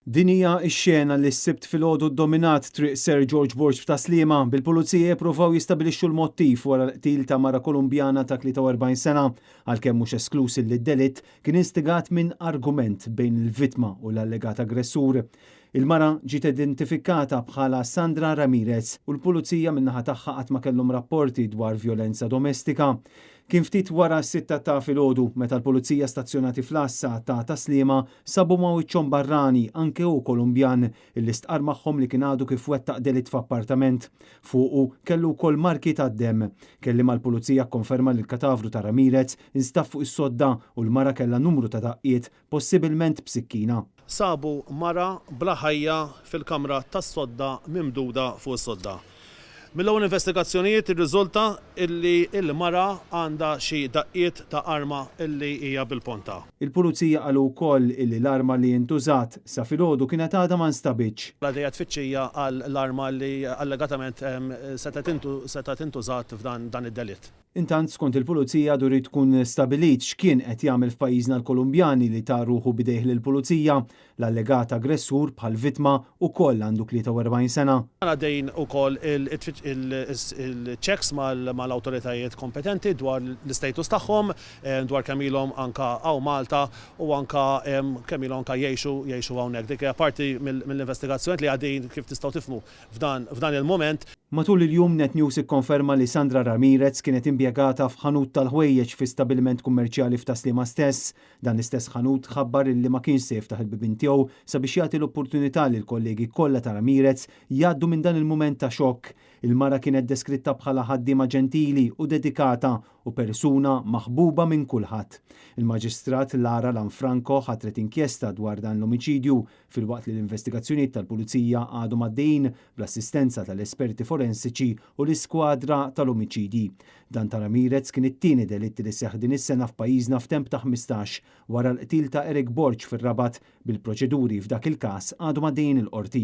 Din hija x-xena li s-sibt filgħodu ddominat triq Sir George Bush f'Taslima bil-pulizija jippruvaw jistabilixxu l-mottiv wara l-qtil ta' mara Kolumbjana ta' 43 sena għalkemm mhux esklus li d-delitt kien instigat minn argument bejn il-vittma u l-allegat aggressur. Il-mara ġiet identifikata bħala Sandra Ramirez u l-pulizija min-naħa tagħha qatt ma kellhom rapporti dwar vjolenza domestika. Kien ftit wara s-sitta ta' filgħodu meta l-pulizija stazzjonati fl-Assa ta' Taslima sabu ma' wiċċhom barrani anke hu Kolumbjan illi stqar magħhom li kien għadu kif wettaq delitt f'appartament. Fuqu kellu wkoll marki tad-demm. Kelli mal-pulizija kkonferma li l-katavru ta' Ramirez instaff fuq is-sodda u l-mara kellha numru ta' daqqiet possibilment b'sikkina. Sabu mara bla ħajja fil-kamra tas-sodda mimduda fuq is-sodda. Mill-ewwel investigazzjonijiet irriżulta illi l-mara għandha xi daqqiet ta' arma illi hija bil-ponta. Il-pulizija qalu wkoll illi l-arma li ntużat sa filgħodu kienet għadha ma nstabitx. L-għadija tfittxija għall-arma li allegatament setet intużat f'dan id-delitt. Intant skont il-pulizija dur tkun stabilit x'kien qed jagħmel f'pajjiżna l-Kolumbjani li ta' ruħu bidejh lill-pulizija. L-allegat aggressur bħal vittma wkoll għandu 43 sena. Għaddejn ukoll il-checks mal-awtoritajiet kompetenti dwar l-istatus tagħhom, dwar kemm ilhom anka hawn Malta u anka kemm ilhom anka jgħixu hawnhekk. Dik hija parti mill-investigazzjoni li għaddejn kif tistgħu tifhmu f'dan il-mument. Matul il-jum Net News ikkonferma li Sandra Ramirez kienet impjegata f'ħanut tal-ħwejjeġ fi stabilment kummerċjali f'Taslima stess. Dan l-istess ħanut ħabbar illi ma kienx se jiftaħ il-bibien tiegħu sabiex jagħti l-opportunità lil kollegi kollha ta' Ramirez jgħaddu minn dan il-mument ta' xokk. Il-mara kienet deskritta bħala ħaddiema ġentili u dedikata u persuna maħbuba minn kulħadd. Il-Maġistrat Lara Lanfranco ħatret inkjesta dwar dan l-omiċidju filwaqt li l-investigazzjonijiet tal-Pulizija għadhom għaddejjin bl-assistenza tal-esperti forensiċi u l-iskwadra tal-omiċidi. Dan ta' Ramirez kien it-tieni delitt li seħħ din is-sena f'pajjiżna f'temp ta' 15 wara l-qtil ta' Eric Borg fir-Rabat bil-proċeduri f'dak il-każ għadhom għaddejjin il-qorti.